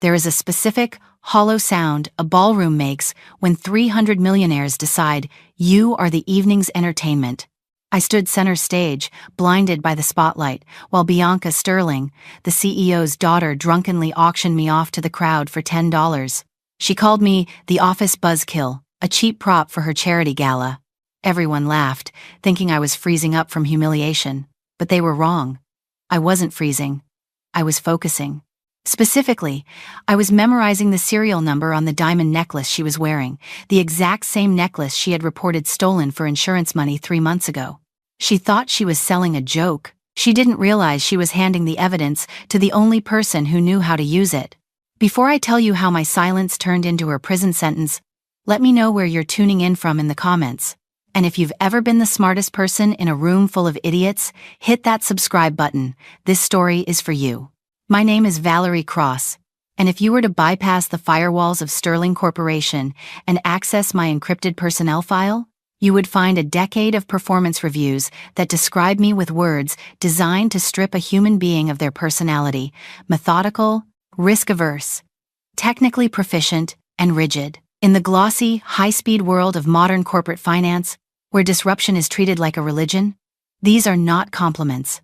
There is a specific, hollow sound a ballroom makes when 300 millionaires decide you are the evening's entertainment. I stood center stage, blinded by the spotlight, while Bianca Sterling, the CEO's daughter, drunkenly auctioned me off to the crowd for $10. She called me the office buzzkill, a cheap prop for her charity gala. Everyone laughed, thinking I was freezing up from humiliation, but they were wrong. I wasn't freezing. I was focusing. Specifically, I was memorizing the serial number on the diamond necklace she was wearing, the exact same necklace she had reported stolen for insurance money 3 months ago. She thought she was selling a joke. She didn't realize she was handing the evidence to the only person who knew how to use it. Before I tell you how my silence turned into her prison sentence, let me know where you're tuning in from in the comments. And if you've ever been the smartest person in a room full of idiots, hit that subscribe button. This story is for you. My name is Valerie Cross, and if you were to bypass the firewalls of Sterling Corporation and access my encrypted personnel file, you would find a decade of performance reviews that describe me with words designed to strip a human being of their personality: methodical, risk-averse, technically proficient, and rigid. In the glossy, high-speed world of modern corporate finance, where disruption is treated like a religion, these are not compliments.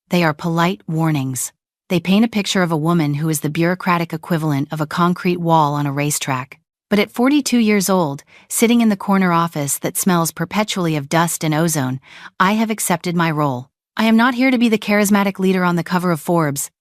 They are polite warnings. They paint a picture of a woman who is the bureaucratic equivalent of a concrete wall on a racetrack. But at 42 years old, sitting in the corner office that smells perpetually of dust and ozone, I have accepted my role. I am not here to be the charismatic leader on the cover of Forbes.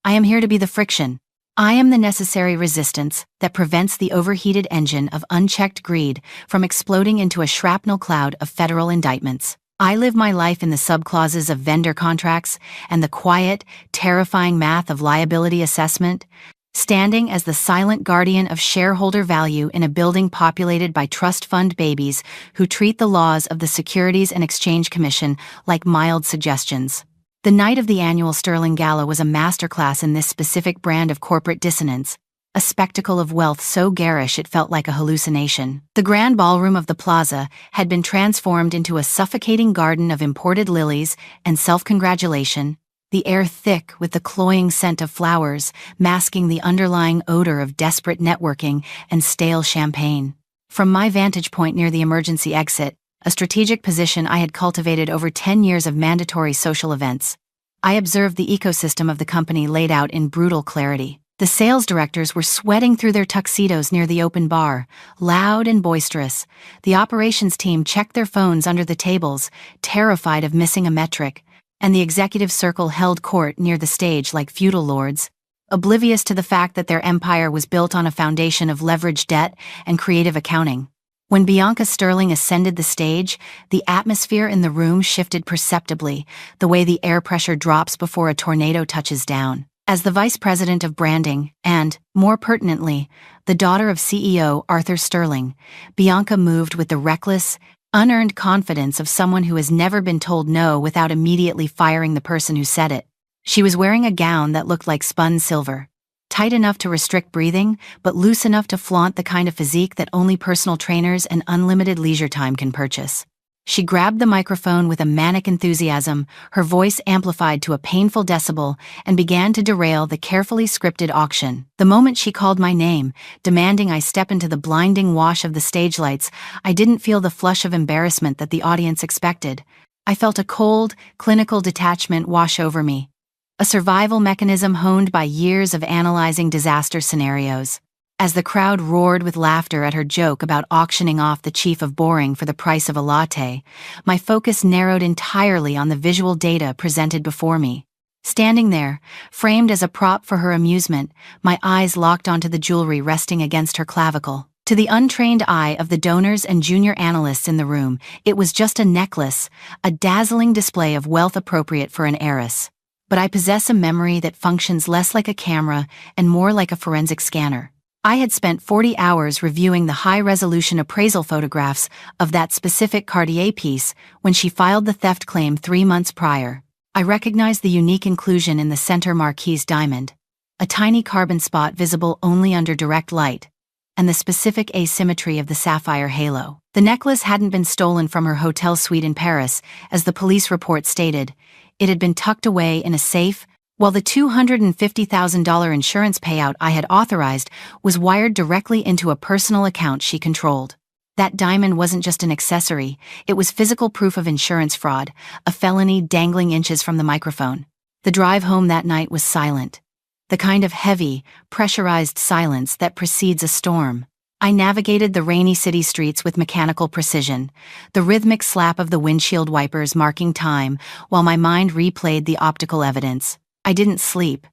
I am here to be the friction. I am the necessary resistance that prevents the overheated engine of unchecked greed from exploding into a shrapnel cloud of federal indictments. I live my life in the subclauses of vendor contracts and the quiet, terrifying math of liability assessment, standing as the silent guardian of shareholder value in a building populated by trust fund babies who treat the laws of the Securities and Exchange Commission like mild suggestions. The night of the annual Sterling Gala was a masterclass in this specific brand of corporate dissonance, a spectacle of wealth so garish it felt like a hallucination. The grand ballroom of the plaza had been transformed into a suffocating garden of imported lilies and self-congratulation, the air thick with the cloying scent of flowers, masking the underlying odor of desperate networking and stale champagne. From my vantage point near the emergency exit, a strategic position I had cultivated over 10 years of mandatory social events, I observed the ecosystem of the company laid out in brutal clarity. The sales directors were sweating through their tuxedos near the open bar, loud and boisterous. The operations team checked their phones under the tables, terrified of missing a metric, and the executive circle held court near the stage like feudal lords, oblivious to the fact that their empire was built on a foundation of leveraged debt and creative accounting. When Bianca Sterling ascended the stage, the atmosphere in the room shifted perceptibly, the way the air pressure drops before a tornado touches down. As the vice president of branding and, more pertinently, the daughter of CEO Arthur Sterling, Bianca moved with the reckless, unearned confidence of someone who has never been told no without immediately firing the person who said it. She was wearing a gown that looked like spun silver, tight enough to restrict breathing, but loose enough to flaunt the kind of physique that only personal trainers and unlimited leisure time can purchase. She grabbed the microphone with a manic enthusiasm, her voice amplified to a painful decibel, and began to derail the carefully scripted auction. The moment she called my name, demanding I step into the blinding wash of the stage lights, I didn't feel the flush of embarrassment that the audience expected. I felt a cold, clinical detachment wash over me, a survival mechanism honed by years of analyzing disaster scenarios. As the crowd roared with laughter at her joke about auctioning off the chief of boring for the price of a latte, my focus narrowed entirely on the visual data presented before me. Standing there, framed as a prop for her amusement, my eyes locked onto the jewelry resting against her clavicle. To the untrained eye of the donors and junior analysts in the room, it was just a necklace, a dazzling display of wealth appropriate for an heiress. But I possess a memory that functions less like a camera and more like a forensic scanner. I had spent 40 hours reviewing the high-resolution appraisal photographs of that specific Cartier piece when she filed the theft claim 3 months prior. I recognized the unique inclusion in the center marquise diamond, a tiny carbon spot visible only under direct light, and the specific asymmetry of the sapphire halo. The necklace hadn't been stolen from her hotel suite in Paris, as the police report stated. It had been tucked away in a safe, while the $250,000 insurance payout I had authorized was wired directly into a personal account she controlled. That diamond wasn't just an accessory, it was physical proof of insurance fraud, a felony dangling inches from the microphone. The drive home that night was silent. The kind of heavy, pressurized silence that precedes a storm. I navigated the rainy city streets with mechanical precision, the rhythmic slap of the windshield wipers marking time while my mind replayed the optical evidence. I didn't sleep.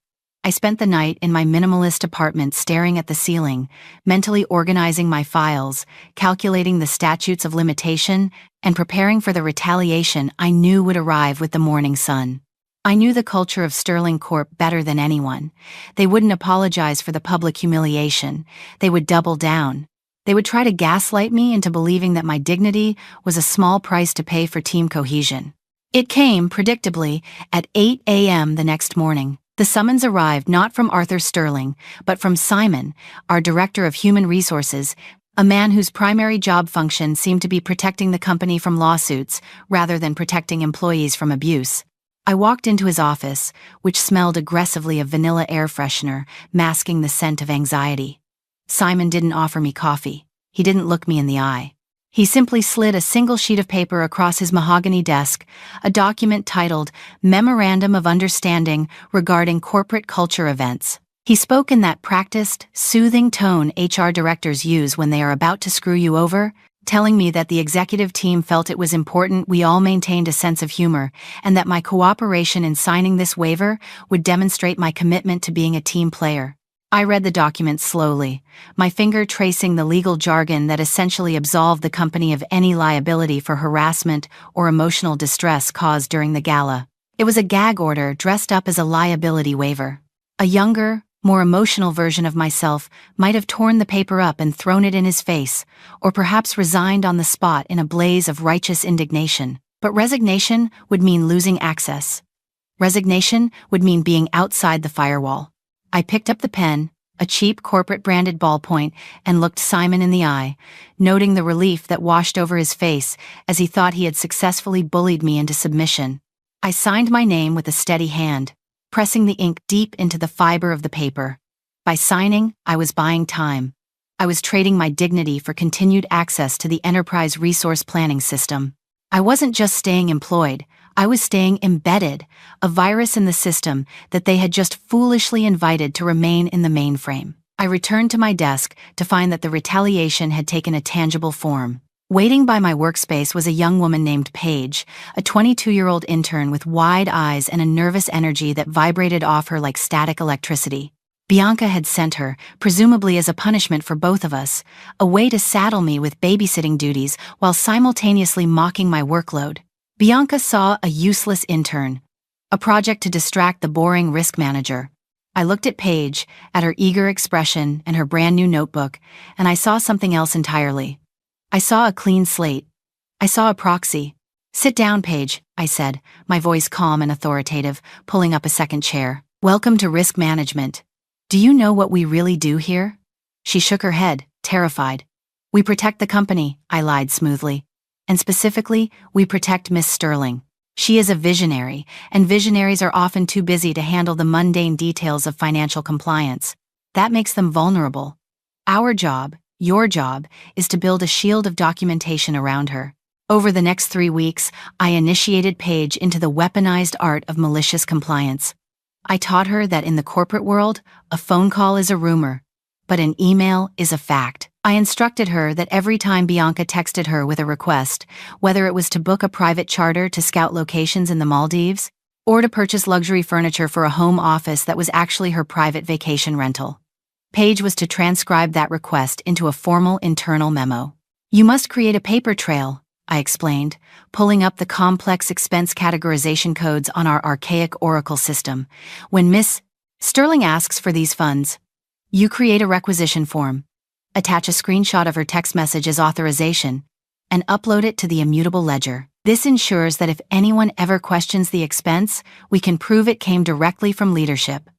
I spent the night in my minimalist apartment staring at the ceiling, mentally organizing my files, calculating the statutes of limitation, and preparing for the retaliation I knew would arrive with the morning sun. I knew the culture of Sterling Corp better than anyone. They wouldn't apologize for the public humiliation. They would double down. They would try to gaslight me into believing that my dignity was a small price to pay for team cohesion. It came, predictably, at 8 a.m. the next morning. The summons arrived not from Arthur Sterling, but from Simon, our Director of Human Resources, a man whose primary job function seemed to be protecting the company from lawsuits rather than protecting employees from abuse. I walked into his office, which smelled aggressively of vanilla air freshener, masking the scent of anxiety. Simon didn't offer me coffee. He didn't look me in the eye. He simply slid a single sheet of paper across his mahogany desk, a document titled Memorandum of Understanding Regarding Corporate Culture Events. He spoke in that practiced, soothing tone HR directors use when they are about to screw you over, telling me that the executive team felt it was important we all maintained a sense of humor, and that my cooperation in signing this waiver would demonstrate my commitment to being a team player. I read the document slowly, my finger tracing the legal jargon that essentially absolved the company of any liability for harassment or emotional distress caused during the gala. It was a gag order dressed up as a liability waiver. A younger, more emotional version of myself might have torn the paper up and thrown it in his face, or perhaps resigned on the spot in a blaze of righteous indignation. But resignation would mean losing access. Resignation would mean being outside the firewall. I picked up the pen, a cheap corporate-branded ballpoint, and looked Simon in the eye, noting the relief that washed over his face as he thought he had successfully bullied me into submission. I signed my name with a steady hand, pressing the ink deep into the fiber of the paper. By signing, I was buying time. I was trading my dignity for continued access to the enterprise resource planning system. I wasn't just staying employed, I was staying embedded, a virus in the system that they had just foolishly invited to remain in the mainframe. I returned to my desk to find that the retaliation had taken a tangible form. Waiting by my workspace was a young woman named Paige, a 22-year-old intern with wide eyes and a nervous energy that vibrated off her like static electricity. Bianca had sent her, presumably as a punishment for both of us, a way to saddle me with babysitting duties while simultaneously mocking my workload. Bianca saw a useless intern, a project to distract the boring risk manager. I looked at Paige, at her eager expression and her brand new notebook, and I saw something else entirely. I saw a clean slate. I saw a proxy. "Sit down, Paige," I said, my voice calm and authoritative, pulling up a second chair. "Welcome to risk management. Do you know what we really do here?" She shook her head, terrified. "We protect the company," I lied smoothly. "And specifically, we protect Miss Sterling. She is a visionary, and visionaries are often too busy to handle the mundane details of financial compliance. That makes them vulnerable. Our job, your job, is to build a shield of documentation around her." Over the next 3 weeks, I initiated Paige into the weaponized art of malicious compliance. I taught her that in the corporate world, a phone call is a rumor, but an email is a fact. I instructed her that every time Bianca texted her with a request, whether it was to book a private charter to scout locations in the Maldives, or to purchase luxury furniture for a home office that was actually her private vacation rental, Paige was to transcribe that request into a formal internal memo. "You must create a paper trail," I explained, pulling up the complex expense categorization codes on our archaic Oracle system. "When Miss Sterling asks for these funds, you create a requisition form, attach a screenshot of her text message as authorization, and upload it to the immutable ledger. This ensures that if anyone ever questions the expense, we can prove it came directly from leadership.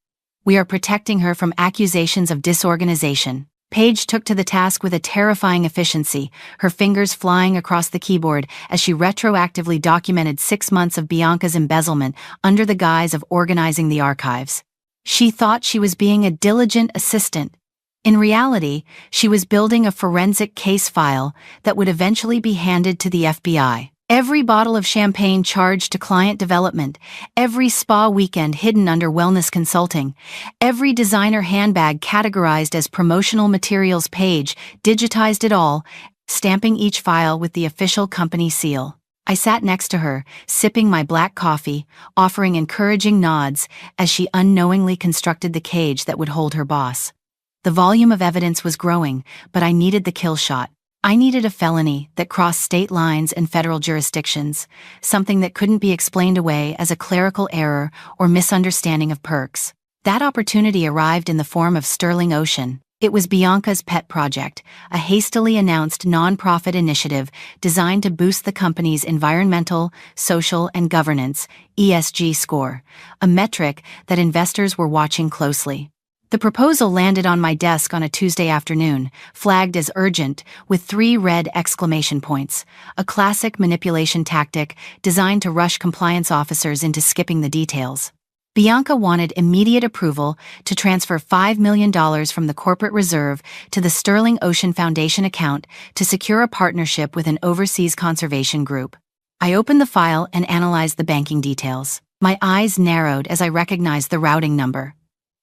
We are protecting her from accusations of disorganization." Paige took to the task with a terrifying efficiency, her fingers flying across the keyboard as she retroactively documented 6 months of Bianca's embezzlement under the guise of organizing the archives. She thought she was being a diligent assistant. In reality, she was building a forensic case file that would eventually be handed to the FBI. Every bottle of champagne charged to client development, every spa weekend hidden under wellness consulting, every designer handbag categorized as promotional materials page, digitized it all, stamping each file with the official company seal. I sat next to her, sipping my black coffee, offering encouraging nods as she unknowingly constructed the cage that would hold her boss. The volume of evidence was growing, but I needed the kill shot. I needed a felony that crossed state lines and federal jurisdictions, something that couldn't be explained away as a clerical error or misunderstanding of perks. That opportunity arrived in the form of Sterling Ocean. It was Bianca's pet project, a hastily announced nonprofit initiative designed to boost the company's environmental, social, and governance (ESG) score, a metric that investors were watching closely. The proposal landed on my desk on a Tuesday afternoon, flagged as urgent, with 3 red exclamation points, a classic manipulation tactic designed to rush compliance officers into skipping the details. Bianca wanted immediate approval to transfer $5 million from the corporate reserve to the Sterling Ocean Foundation account to secure a partnership with an overseas conservation group. I opened the file and analyzed the banking details. My eyes narrowed as I recognized the routing number.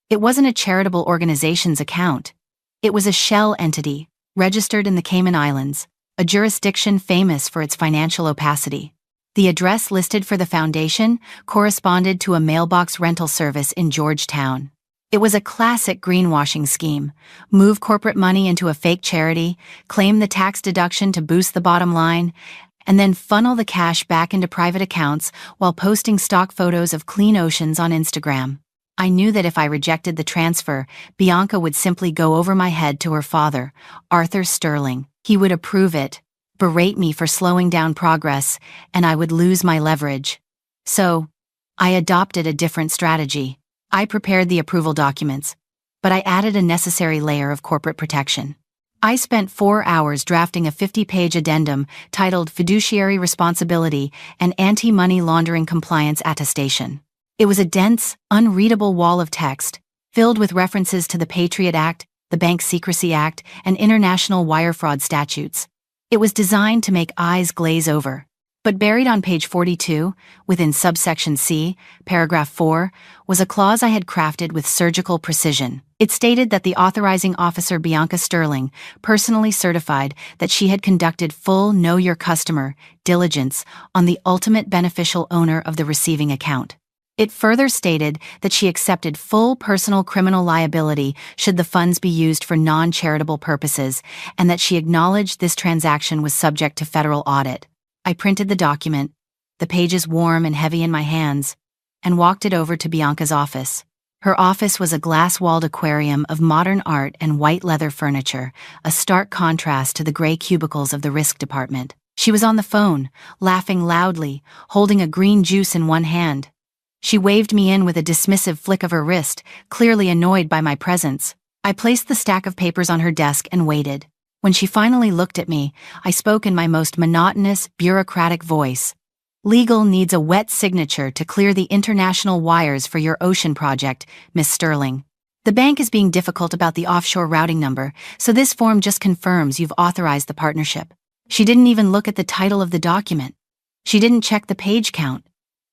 It wasn't a charitable organization's account. It was a shell entity, registered in the Cayman Islands, a jurisdiction famous for its financial opacity. The address listed for the foundation corresponded to a mailbox rental service in Georgetown. It was a classic greenwashing scheme: move corporate money into a fake charity, claim the tax deduction to boost the bottom line, and then funnel the cash back into private accounts while posting stock photos of clean oceans on Instagram. I knew that if I rejected the transfer, Bianca would simply go over my head to her father, Arthur Sterling. He would approve it, berate me for slowing down progress, and I would lose my leverage. So, I adopted a different strategy. I prepared the approval documents, but I added a necessary layer of corporate protection. I spent 4 hours drafting a 50-page addendum titled Fiduciary Responsibility and Anti-Money Laundering Compliance Attestation. It was a dense, unreadable wall of text, filled with references to the Patriot Act, the Bank Secrecy Act, and international wire fraud statutes. It was designed to make eyes glaze over. But buried on page 42, within subsection C, paragraph 4, was a clause I had crafted with surgical precision. It stated that the authorizing officer Bianca Sterling personally certified that she had conducted full know your customer diligence on the ultimate beneficial owner of the receiving account. It further stated that she accepted full personal criminal liability should the funds be used for non-charitable purposes, and that she acknowledged this transaction was subject to federal audit. I printed the document, the pages warm and heavy in my hands, and walked it over to Bianca's office. Her office was a glass-walled aquarium of modern art and white leather furniture, a stark contrast to the gray cubicles of the risk department. She was on the phone, laughing loudly, holding a green juice in one hand. She waved me in with a dismissive flick of her wrist, clearly annoyed by my presence. I placed the stack of papers on her desk and waited. When she finally looked at me, I spoke in my most monotonous, bureaucratic voice. "Legal needs a wet signature to clear the international wires for your ocean project, Miss Sterling. The bank is being difficult about the offshore routing number, so this form just confirms you've authorized the partnership." She didn't even look at the title of the document. She didn't check the page count.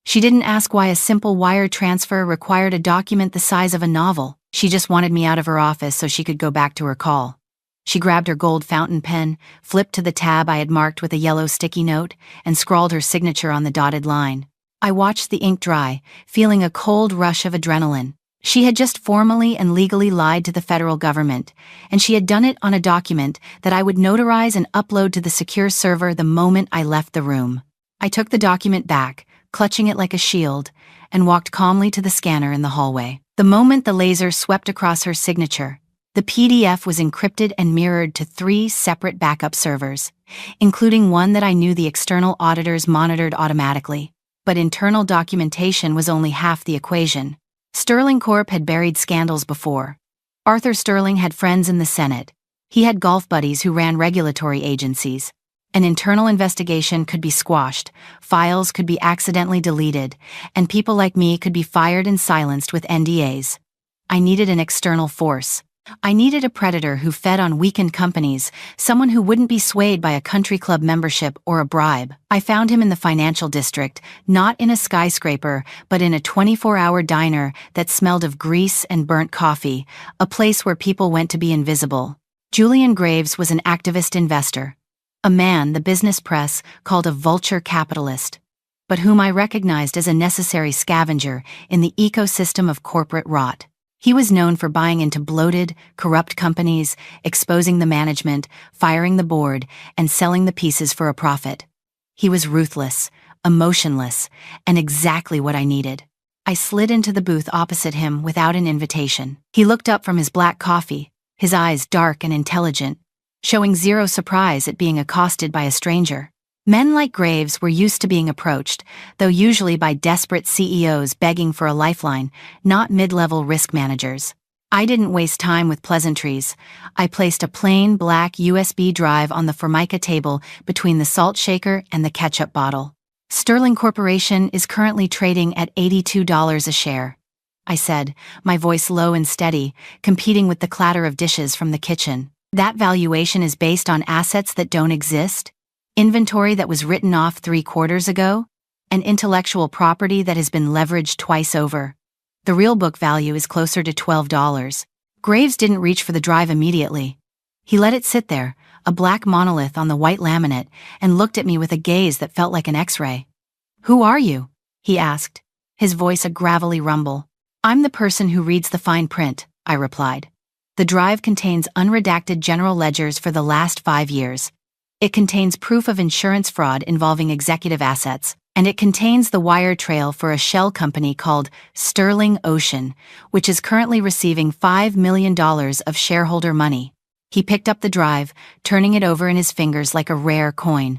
She didn't ask why a simple wire transfer required a document the size of a novel. She just wanted me out of her office so she could go back to her call. She grabbed her gold fountain pen, flipped to the tab I had marked with a yellow sticky note, and scrawled her signature on the dotted line. I watched the ink dry, feeling a cold rush of adrenaline. She had just formally and legally lied to the federal government, and she had done it on a document that I would notarize and upload to the secure server the moment I left the room. I took the document back, clutching it like a shield, and walked calmly to the scanner in the hallway. The moment the laser swept across her signature, the PDF was encrypted and mirrored to 3 separate backup servers, including one that I knew the external auditors monitored automatically. But internal documentation was only half the equation. Sterling Corp had buried scandals before. Arthur Sterling had friends in the Senate, He had golf buddies who ran regulatory agencies. An internal investigation could be squashed, files could be accidentally deleted, and people like me could be fired and silenced with NDAs. I needed an external force. I needed a predator who fed on weakened companies, someone who wouldn't be swayed by a country club membership or a bribe. I found him in the financial district, not in a skyscraper, but in a 24-hour diner that smelled of grease and burnt coffee, a place where people went to be invisible. Julian Graves was an activist investor, a man the business press called a vulture capitalist, but whom I recognized as a necessary scavenger in the ecosystem of corporate rot. He was known for buying into bloated, corrupt companies, exposing the management, firing the board, and selling the pieces for a profit. He was ruthless, emotionless, and exactly what I needed. I slid into the booth opposite him without an invitation. He looked up from his black coffee, his eyes dark and intelligent, showing zero surprise at being accosted by a stranger. Men like Graves were used to being approached, though usually by desperate CEOs begging for a lifeline, not mid-level risk managers. I didn't waste time with pleasantries. I placed a plain black USB drive on the Formica table between the salt shaker and the ketchup bottle. Sterling Corporation is currently trading at $82 a share, I said, my voice low and steady, competing with the clatter of dishes from the kitchen. That valuation is based on assets that don't exist? Inventory that was written off 3 quarters ago, and intellectual property that has been leveraged twice over. The real book value is closer to $12. Graves didn't reach for the drive immediately. He let it sit there, a black monolith on the white laminate, and looked at me with a gaze that felt like an X-ray. "Who are you?" he asked, his voice a gravelly rumble. "I'm the person who reads the fine print," I replied. The drive contains unredacted general ledgers for the last 5 years. It contains proof of insurance fraud involving executive assets, and it contains the wire trail for a shell company called Sterling Ocean, which is currently receiving $5 million of shareholder money. He picked up the drive, turning it over in his fingers like a rare coin.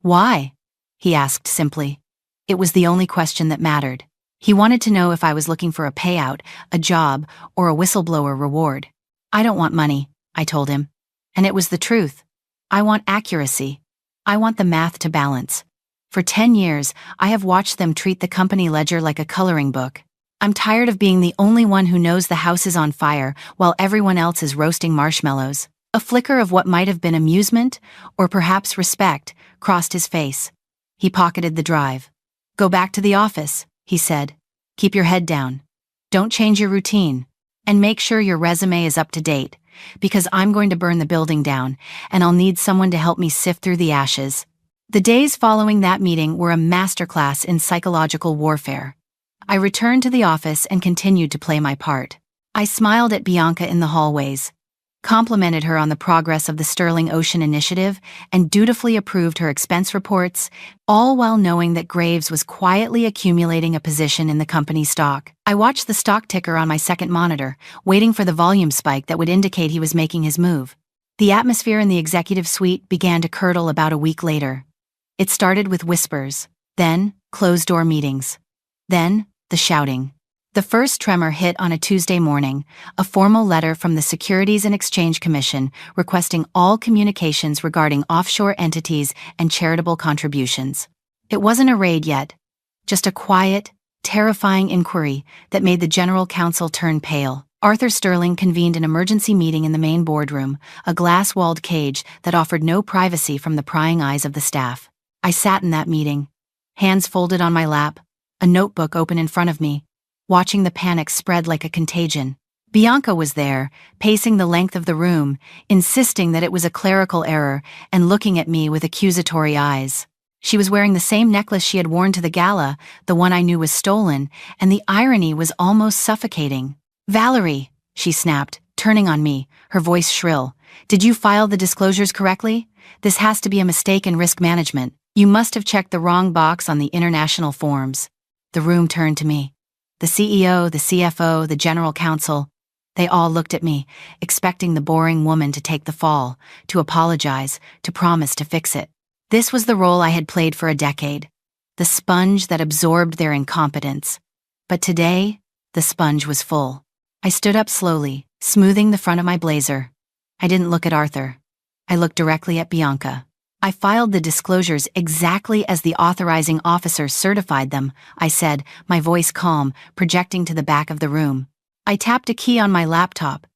"Why?" he asked simply. It was the only question that mattered. He wanted to know if I was looking for a payout, a job, or a whistleblower reward. "I don't want money," I told him. And it was the truth. I want accuracy. I want the math to balance. For 10 years, I have watched them treat the company ledger like a coloring book. I'm tired of being the only one who knows the house is on fire while everyone else is roasting marshmallows. A flicker of what might have been amusement, or perhaps respect, crossed his face. He pocketed the drive. "Go back to the office," he said. "Keep your head down. Don't change your routine. And make sure your resume is up to date, because I'm going to burn the building down, and I'll need someone to help me sift through the ashes." The days following that meeting were a masterclass in psychological warfare. I returned to the office and continued to play my part. I smiled at Bianca in the hallways, complimented her on the progress of the Sterling Ocean initiative, and dutifully approved her expense reports, all while knowing that Graves was quietly accumulating a position in the company's stock. I watched the stock ticker on my second monitor, waiting for the volume spike that would indicate he was making his move. The atmosphere in the executive suite began to curdle about a week later. It started with whispers, then closed-door meetings, then the shouting. The first tremor hit on a Tuesday morning, a formal letter from the Securities and Exchange Commission requesting all communications regarding offshore entities and charitable contributions. It wasn't a raid yet, just a quiet, terrifying inquiry that made the general counsel turn pale. Arthur Sterling convened an emergency meeting in the main boardroom, a glass-walled cage that offered no privacy from the prying eyes of the staff. I sat in that meeting, hands folded on my lap, a notebook open in front of me, watching the panic spread like a contagion. Bianca was there, pacing the length of the room, insisting that it was a clerical error, and looking at me with accusatory eyes. She was wearing the same necklace she had worn to the gala, the one I knew was stolen, and the irony was almost suffocating. "Valerie," she snapped, turning on me, her voice shrill. "Did you file the disclosures correctly? This has to be a mistake in risk management. You must have checked the wrong box on the international forms." The room turned to me. The CEO, the CFO, the general counsel, they all looked at me, expecting the boring woman to take the fall, to apologize, to promise to fix it. This was the role I had played for a decade, the sponge that absorbed their incompetence. But today, the sponge was full. I stood up slowly, smoothing the front of my blazer. I didn't look at Arthur. I looked directly at Bianca. I filed the disclosures exactly as the authorizing officer certified them, I said, my voice calm, projecting to the back of the room. I tapped a key on my laptop,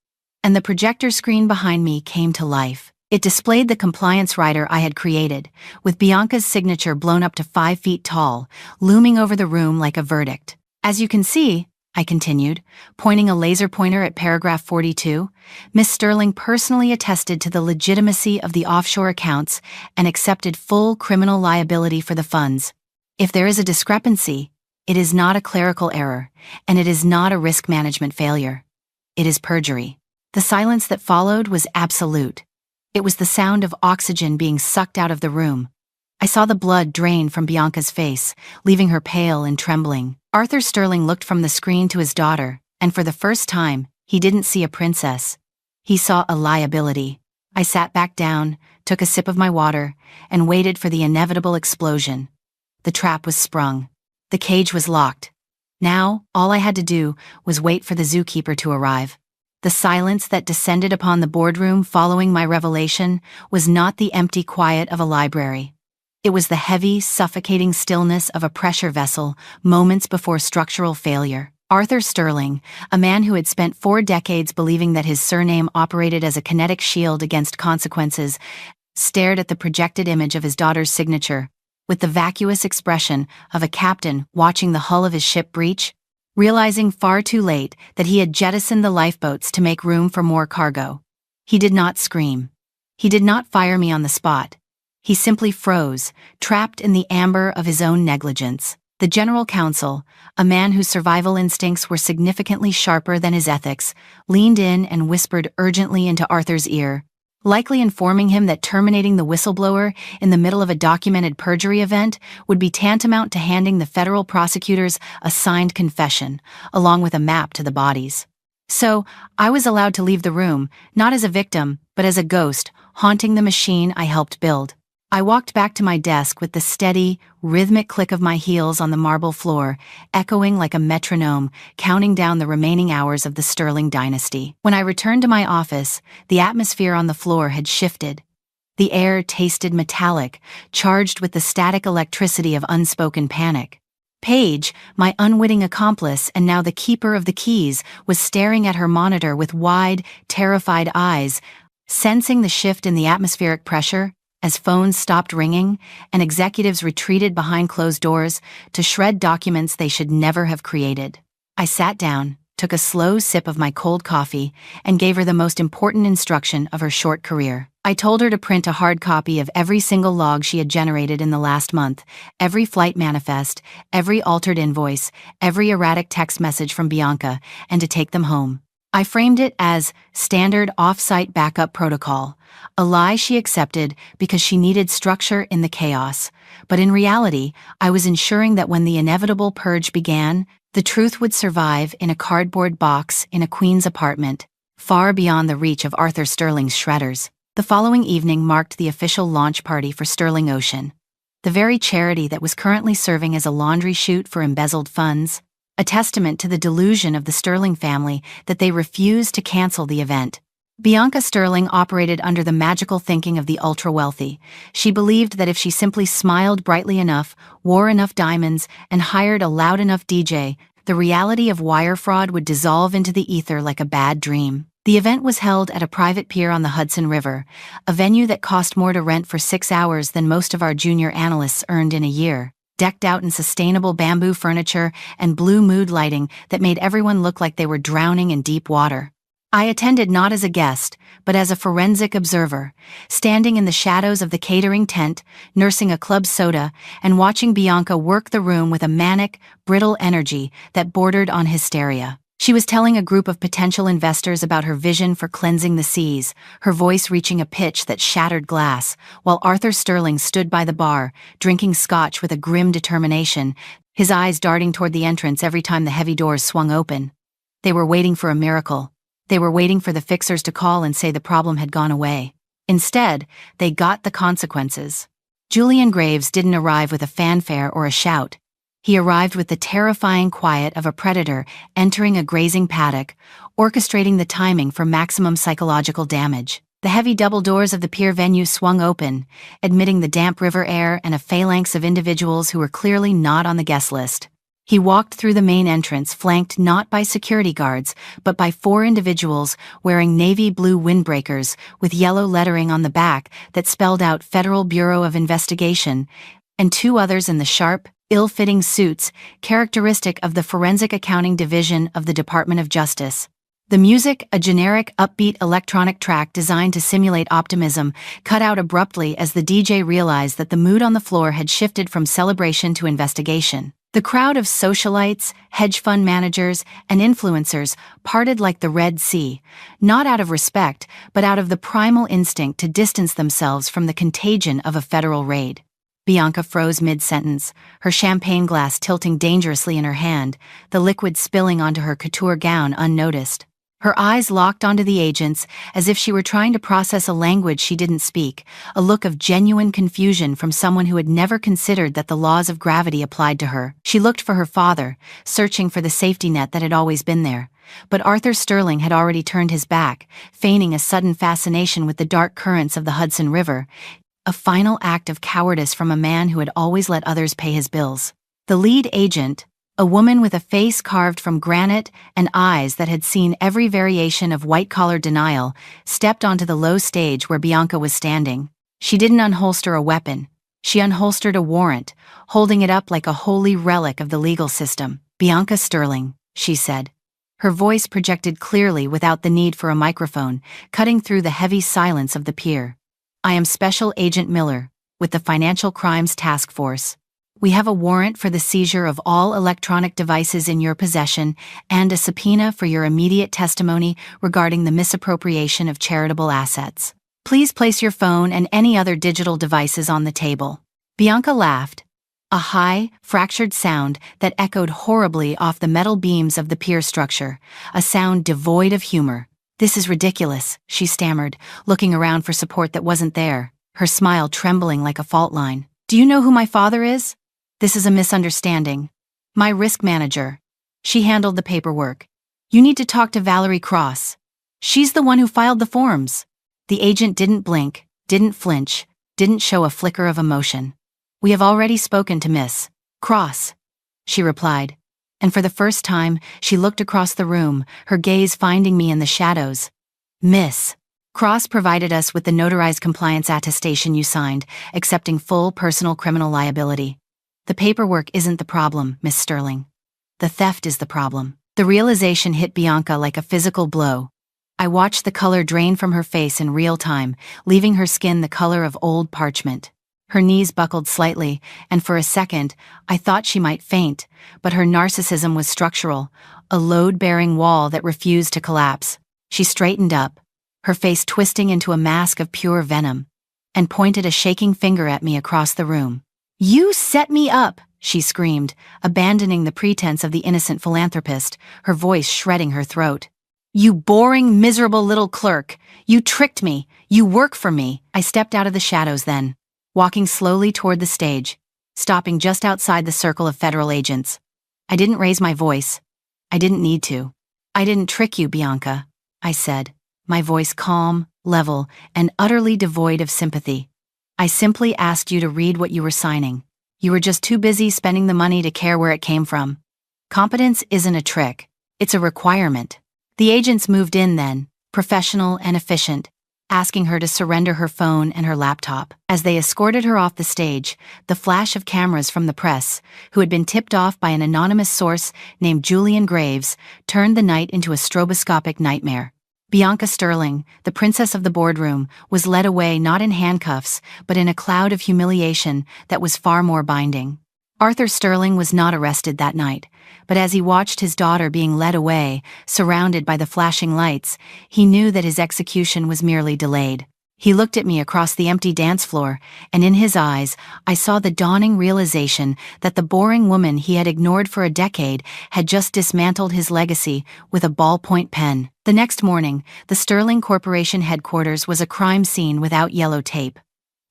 and the projector screen behind me came to life. It displayed the compliance rider I had created, with Bianca's signature blown up to 5 feet tall, looming over the room like a verdict. As you can see, I continued, pointing a laser pointer at paragraph 42, Miss Sterling personally attested to the legitimacy of the offshore accounts and accepted full criminal liability for the funds. If there is a discrepancy, it is not a clerical error, and it is not a risk management failure. It is perjury. The silence that followed was absolute. It was the sound of oxygen being sucked out of the room. I saw the blood drain from Bianca's face, leaving her pale and trembling. Arthur Sterling looked from the screen to his daughter, and for the first time, he didn't see a princess. He saw a liability. I sat back down, took a sip of my water, and waited for the inevitable explosion. The trap was sprung. The cage was locked. Now, all I had to do was wait for the zookeeper to arrive. The silence that descended upon the boardroom following my revelation was not the empty quiet of a library. It was the heavy, suffocating stillness of a pressure vessel moments before structural failure. Arthur Sterling, a man who had spent 4 decades believing that his surname operated as a kinetic shield against consequences, stared at the projected image of his daughter's signature, with the vacuous expression of a captain watching the hull of his ship breach, realizing far too late that he had jettisoned the lifeboats to make room for more cargo. He did not scream. He did not fire me on the spot. He simply froze, trapped in the amber of his own negligence. The general counsel, a man whose survival instincts were significantly sharper than his ethics, leaned in and whispered urgently into Arthur's ear, likely informing him that terminating the whistleblower in the middle of a documented perjury event would be tantamount to handing the federal prosecutors a signed confession, along with a map to the bodies. So, I was allowed to leave the room, not as a victim, but as a ghost, haunting the machine I helped build. I walked back to my desk with the steady, rhythmic click of my heels on the marble floor, echoing like a metronome, counting down the remaining hours of the Sterling dynasty. When I returned to my office, the atmosphere on the floor had shifted. The air tasted metallic, charged with the static electricity of unspoken panic. Paige, my unwitting accomplice and now the keeper of the keys, was staring at her monitor with wide, terrified eyes, sensing the shift in the atmospheric pressure. As phones stopped ringing and executives retreated behind closed doors to shred documents they should never have created. I sat down, took a slow sip of my cold coffee, and gave her the most important instruction of her short career. I told her to print a hard copy of every single log she had generated in the last month, every flight manifest, every altered invoice, every erratic text message from Bianca, and to take them home. I framed it as standard off-site backup protocol, a lie she accepted because she needed structure in the chaos. But in reality, I was ensuring that when the inevitable purge began, the truth would survive in a cardboard box in a queen's apartment, far beyond the reach of Arthur Sterling's shredders. The following evening marked the official launch party for Sterling Ocean, the very charity that was currently serving as a laundry chute for embezzled funds. A testament to the delusion of the Sterling family that they refused to cancel the event. Bianca Sterling operated under the magical thinking of the ultra-wealthy. She believed that if she simply smiled brightly enough, wore enough diamonds, and hired a loud enough DJ, the reality of wire fraud would dissolve into the ether like a bad dream. The event was held at a private pier on the Hudson River, a venue that cost more to rent for 6 hours than most of our junior analysts earned in a year. Decked out in sustainable bamboo furniture and blue mood lighting that made everyone look like they were drowning in deep water. I attended not as a guest, but as a forensic observer, standing in the shadows of the catering tent, nursing a club soda, and watching Bianca work the room with a manic, brittle energy that bordered on hysteria. She was telling a group of potential investors about her vision for cleansing the seas, her voice reaching a pitch that shattered glass, while Arthur Sterling stood by the bar, drinking scotch with a grim determination, his eyes darting toward the entrance every time the heavy doors swung open. They were waiting for a miracle. They were waiting for the fixers to call and say the problem had gone away. Instead, they got the consequences. Julian Graves didn't arrive with a fanfare or a shout. He arrived with the terrifying quiet of a predator entering a grazing paddock, orchestrating the timing for maximum psychological damage. The heavy double doors of the pier venue swung open, admitting the damp river air and a phalanx of individuals who were clearly not on the guest list. He walked through the main entrance flanked not by security guards, but by 4 individuals wearing navy blue windbreakers with yellow lettering on the back that spelled out Federal Bureau of Investigation, and 2 others in the sharp, ill-fitting suits characteristic of the Forensic Accounting Division of the Department of Justice. The music, a generic, upbeat electronic track designed to simulate optimism, cut out abruptly as the DJ realized that the mood on the floor had shifted from celebration to investigation. The crowd of socialites, hedge fund managers, and influencers parted like the Red Sea, not out of respect, but out of the primal instinct to distance themselves from the contagion of a federal raid. Bianca froze mid-sentence, her champagne glass tilting dangerously in her hand, the liquid spilling onto her couture gown unnoticed. Her eyes locked onto the agents as if she were trying to process a language she didn't speak, a look of genuine confusion from someone who had never considered that the laws of gravity applied to her. She looked for her father, searching for the safety net that had always been there. But Arthur Sterling had already turned his back, feigning a sudden fascination with the dark currents of the Hudson River, a final act of cowardice from a man who had always let others pay his bills. The lead agent, a woman with a face carved from granite and eyes that had seen every variation of white-collar denial, stepped onto the low stage where Bianca was standing. She didn't unholster a weapon. She unholstered a warrant, holding it up like a holy relic of the legal system. "Bianca Sterling," she said. Her voice projected clearly without the need for a microphone, cutting through the heavy silence of the pier. "I am Special Agent Miller, with the Financial Crimes Task Force. We have a warrant for the seizure of all electronic devices in your possession and a subpoena for your immediate testimony regarding the misappropriation of charitable assets. Please place your phone and any other digital devices on the table." Bianca laughed, a high, fractured sound that echoed horribly off the metal beams of the pier structure, a sound devoid of humor. "This is ridiculous," she stammered, looking around for support that wasn't there, her smile trembling like a fault line. "Do you know who my father is? This is a misunderstanding. My risk manager. She handled the paperwork. You need to talk to Valerie Cross. She's the one who filed the forms." The agent didn't blink, didn't flinch, didn't show a flicker of emotion. "We have already spoken to Miss Cross," she replied, and for the first time, she looked across the room, her gaze finding me in the shadows. "Miss Cross provided us with the notarized compliance attestation you signed, accepting full personal criminal liability. The paperwork isn't the problem, Miss Sterling. The theft is the problem." The realization hit Bianca like a physical blow. I watched the color drain from her face in real time, leaving her skin the color of old parchment. Her knees buckled slightly, and for a second, I thought she might faint, but her narcissism was structural, a load-bearing wall that refused to collapse. She straightened up, her face twisting into a mask of pure venom, and pointed a shaking finger at me across the room. "You set me up," she screamed, abandoning the pretense of the innocent philanthropist, her voice shredding her throat. "You boring, miserable little clerk. You tricked me. You work for me." I stepped out of the shadows then, walking slowly toward the stage, stopping just outside the circle of federal agents. I didn't raise my voice. I didn't need to. "I didn't trick you, Bianca," I said, my voice calm, level, and utterly devoid of sympathy. "I simply asked you to read what you were signing. You were just too busy spending the money to care where it came from. Competence isn't a trick. It's a requirement." The agents moved in then, professional and efficient, asking her to surrender her phone and her laptop. As they escorted her off the stage, the flash of cameras from the press, who had been tipped off by an anonymous source named Julian Graves, turned the night into a stroboscopic nightmare. Bianca Sterling, the princess of the boardroom, was led away not in handcuffs, but in a cloud of humiliation that was far more binding. Arthur Sterling was not arrested that night, but as he watched his daughter being led away, surrounded by the flashing lights, he knew that his execution was merely delayed. He looked at me across the empty dance floor, and in his eyes, I saw the dawning realization that the boring woman he had ignored for a decade had just dismantled his legacy with a ballpoint pen. The next morning, the Sterling Corporation headquarters was a crime scene without yellow tape.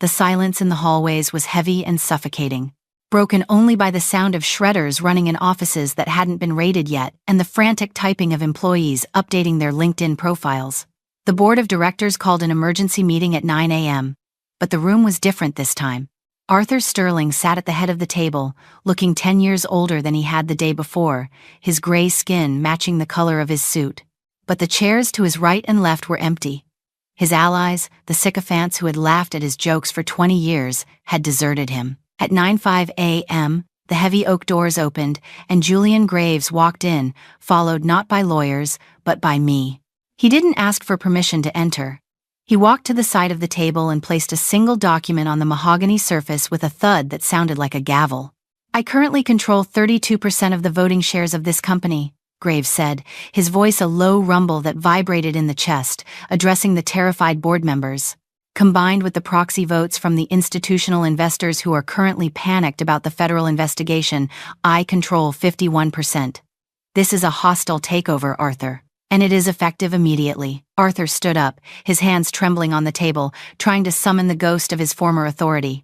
The silence in the hallways was heavy and suffocating, broken only by the sound of shredders running in offices that hadn't been raided yet and the frantic typing of employees updating their LinkedIn profiles. The board of directors called an emergency meeting at 9 a.m. But the room was different this time. Arthur Sterling sat at the head of the table, looking 10 years older than he had the day before, his gray skin matching the color of his suit. But the chairs to his right and left were empty. His allies, the sycophants who had laughed at his jokes for 20 years, had deserted him. At 9:05 a.m., the heavy oak doors opened, and Julian Graves walked in, followed not by lawyers, but by me. He didn't ask for permission to enter. He walked to the side of the table and placed a single document on the mahogany surface with a thud that sounded like a gavel. "I currently control 32% of the voting shares of this company," Graves said, his voice a low rumble that vibrated in the chest, addressing the terrified board members. "Combined with the proxy votes from the institutional investors who are currently panicked about the federal investigation, I control 51%. This is a hostile takeover, Arthur. And it is effective immediately." Arthur stood up, his hands trembling on the table, trying to summon the ghost of his former authority.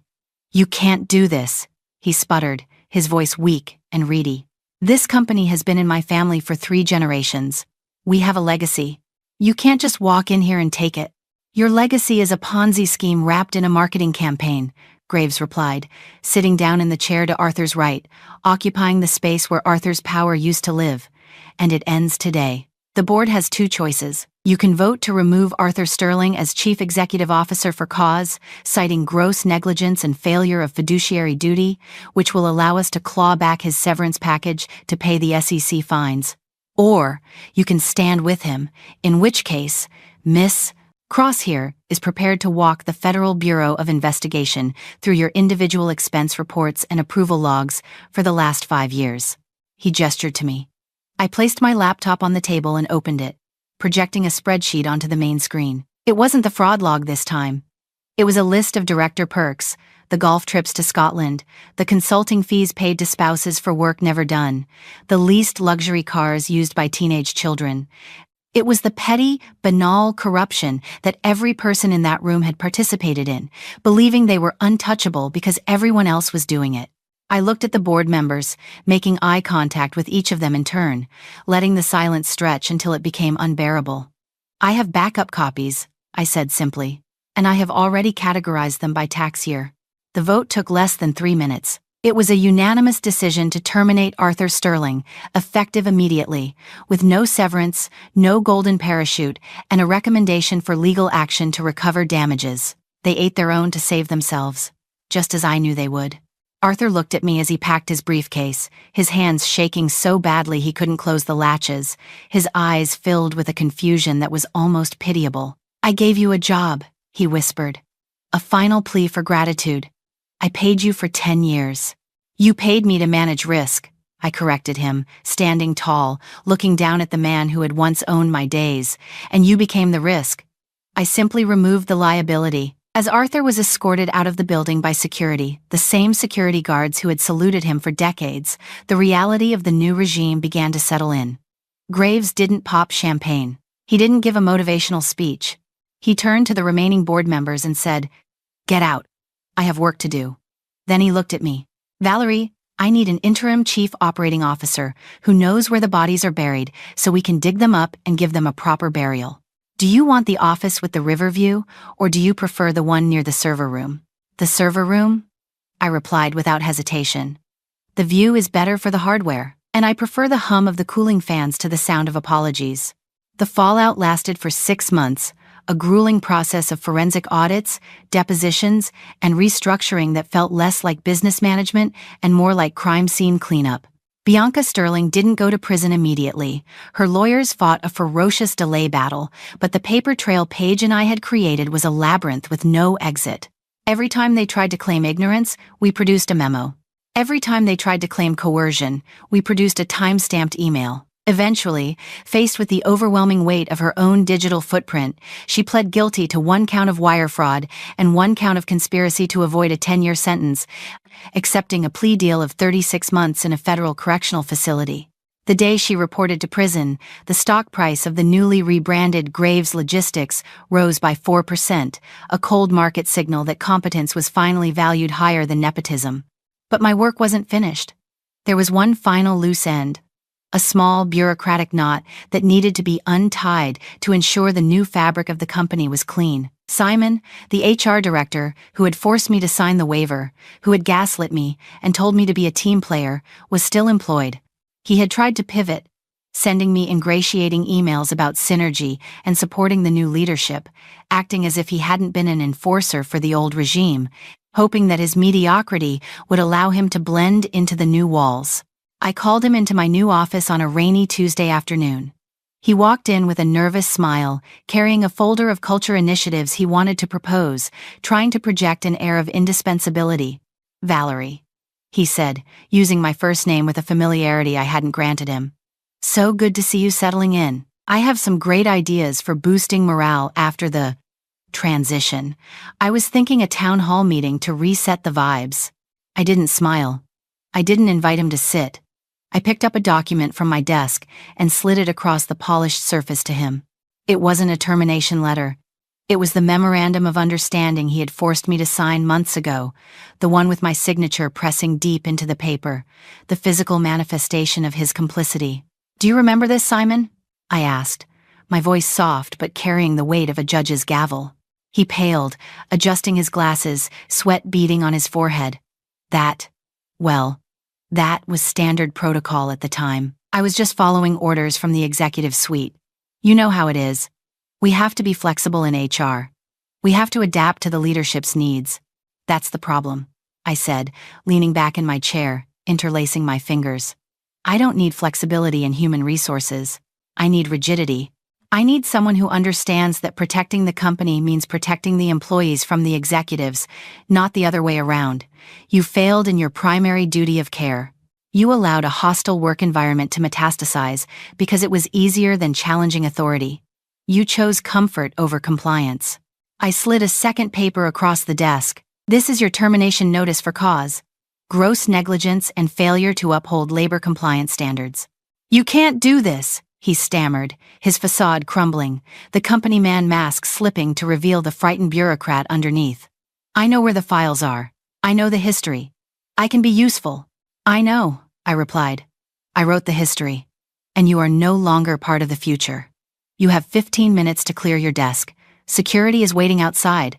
"You can't do this," he sputtered, his voice weak and reedy. "This company has been in my family for 3 generations. We have a legacy. You can't just walk in here and take it." "Your legacy is a Ponzi scheme wrapped in a marketing campaign," Graves replied, sitting down in the chair to Arthur's right, occupying the space where Arthur's power used to live. "And it ends today. The board has 2 choices. You can vote to remove Arthur Sterling as Chief Executive Officer for cause, citing gross negligence and failure of fiduciary duty, which will allow us to claw back his severance package to pay the SEC fines. Or you can stand with him, in which case, Miss Crosshair is prepared to walk the Federal Bureau of Investigation through your individual expense reports and approval logs for the last 5 years." He gestured to me. I placed my laptop on the table and opened it, projecting a spreadsheet onto the main screen. It wasn't the fraud log this time. It was a list of director perks, the golf trips to Scotland, the consulting fees paid to spouses for work never done, the leased luxury cars used by teenage children. It was the petty, banal corruption that every person in that room had participated in, believing they were untouchable because everyone else was doing it. I looked at the board members, making eye contact with each of them in turn, letting the silence stretch until it became unbearable. "I have backup copies," I said simply, "and I have already categorized them by tax year." The vote took less than 3 minutes. It was a unanimous decision to terminate Arthur Sterling, effective immediately, with no severance, no golden parachute, and a recommendation for legal action to recover damages. They ate their own to save themselves, just as I knew they would. Arthur looked at me as he packed his briefcase, his hands shaking so badly he couldn't close the latches, his eyes filled with a confusion that was almost pitiable. "I gave you a job," he whispered. "A final plea for gratitude. I paid you for 10 years. You paid me to manage risk," I corrected him, standing tall, looking down at the man who had once owned my days, "and you became the risk. I simply removed the liability." As Arthur was escorted out of the building by security, the same security guards who had saluted him for decades, the reality of the new regime began to settle in. Graves didn't pop champagne. He didn't give a motivational speech. He turned to the remaining board members and said, "Get out. I have work to do." Then he looked at me. "Valerie, I need an interim chief operating officer who knows where the bodies are buried so we can dig them up and give them a proper burial. Do you want the office with the river view, or do you prefer the one near the server room?" "The server room?" I replied without hesitation. "The view is better for the hardware, and I prefer the hum of the cooling fans to the sound of apologies." The fallout lasted for 6 months, a grueling process of forensic audits, depositions, and restructuring that felt less like business management and more like crime scene cleanup. Bianca Sterling didn't go to prison immediately. Her lawyers fought a ferocious delay battle, but the paper trail Paige and I had created was a labyrinth with no exit. Every time they tried to claim ignorance, we produced a memo. Every time they tried to claim coercion, we produced a time-stamped email. Eventually, faced with the overwhelming weight of her own digital footprint, she pled guilty to 1 count of wire fraud and 1 count of conspiracy to avoid a 10-year sentence, accepting a plea deal of 36 months in a federal correctional facility. The day she reported to prison, the stock price of the newly rebranded Graves Logistics rose by 4%, a cold market signal that competence was finally valued higher than nepotism. But my work wasn't finished. There was one final loose end. a small bureaucratic knot that needed to be untied to ensure the new fabric of the company was clean. Simon, the HR director, who had forced me to sign the waiver, who had gaslit me and told me to be a team player, was still employed. He had tried to pivot, sending me ingratiating emails about synergy and supporting the new leadership, acting as if he hadn't been an enforcer for the old regime, hoping that his mediocrity would allow him to blend into the new walls. I called him into my new office on a rainy Tuesday afternoon. He walked in with a nervous smile, carrying a folder of culture initiatives he wanted to propose, trying to project an air of indispensability. "Valerie," he said, using my first name with a familiarity I hadn't granted him. "So good to see you settling in. I have some great ideas for boosting morale after the transition. I was thinking a town hall meeting to reset the vibes." I didn't smile. I didn't invite him to sit. I picked up a document from my desk and slid it across the polished surface to him. It wasn't a termination letter. It was the memorandum of understanding he had forced me to sign months ago, the one with my signature pressing deep into the paper, the physical manifestation of his complicity. "Do you remember this, Simon?" I asked, my voice soft but carrying the weight of a judge's gavel. He paled, adjusting his glasses, sweat beading on his forehead. That was standard protocol at the time. I was just following orders from the executive suite. You know how it is. We have to be flexible in HR. We have to adapt to the leadership's needs. That's the problem, I said, leaning back in my chair, interlacing my fingers. I don't need flexibility in human resources. I need rigidity. I need someone who understands that protecting the company means protecting the employees from the executives, not the other way around. You failed in your primary duty of care. You allowed a hostile work environment to metastasize because it was easier than challenging authority. You chose comfort over compliance. I slid a second paper across the desk. This is your termination notice for cause: gross negligence and failure to uphold labor compliance standards. "You can't do this," he stammered, his facade crumbling, the company man mask slipping to reveal the frightened bureaucrat underneath. "I know where the files are. I know the history. I can be useful." "I know," I replied. "I wrote the history. And you are no longer part of the future. You have 15 minutes to clear your desk. Security is waiting outside.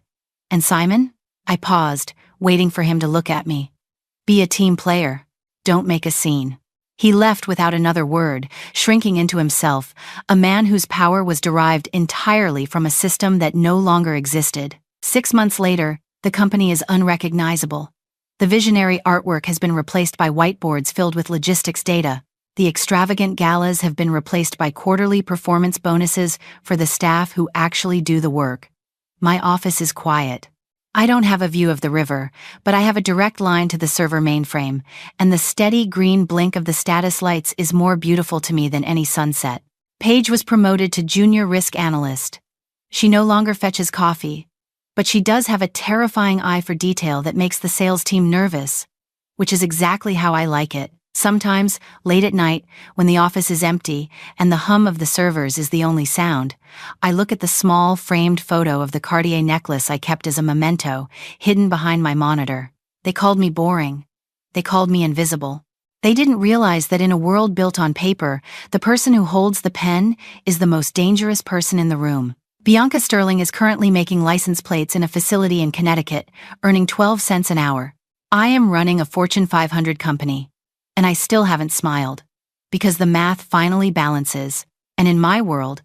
And Simon?" I paused, waiting for him to look at me. "Be a team player. Don't make a scene." He left without another word, shrinking into himself, a man whose power was derived entirely from a system that no longer existed. 6 months later, the company is unrecognizable. The visionary artwork has been replaced by whiteboards filled with logistics data. The extravagant galas have been replaced by quarterly performance bonuses for the staff who actually do the work. My office is quiet. I don't have a view of the river, but I have a direct line to the server mainframe, and the steady green blink of the status lights is more beautiful to me than any sunset. Paige was promoted to junior risk analyst. She no longer fetches coffee, but she does have a terrifying eye for detail that makes the sales team nervous, which is exactly how I like it. Sometimes, late at night, when the office is empty and the hum of the servers is the only sound, I look at the small, framed photo of the Cartier necklace I kept as a memento, hidden behind my monitor. They called me boring. They called me invisible. They didn't realize that in a world built on paper, the person who holds the pen is the most dangerous person in the room. Bianca Sterling is currently making license plates in a facility in Connecticut, earning 12 cents an hour. I am running a Fortune 500 company. And I still haven't smiled, because the math finally balances, and in my world,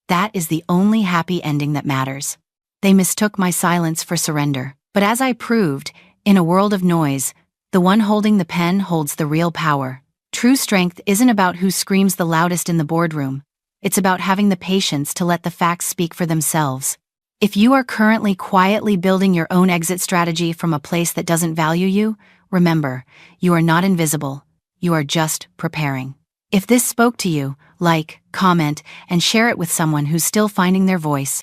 that is the only happy ending that matters. They mistook my silence for surrender, but as I proved, in a world of noise, the one holding the pen holds the real power. True strength isn't about who screams the loudest in the boardroom. It's about having the patience to let the facts speak for themselves. If you are currently quietly building your own exit strategy from a place that doesn't value you, remember, you are not invisible. You are just preparing. If this spoke to you, like, comment, and share it with someone who's still finding their voice.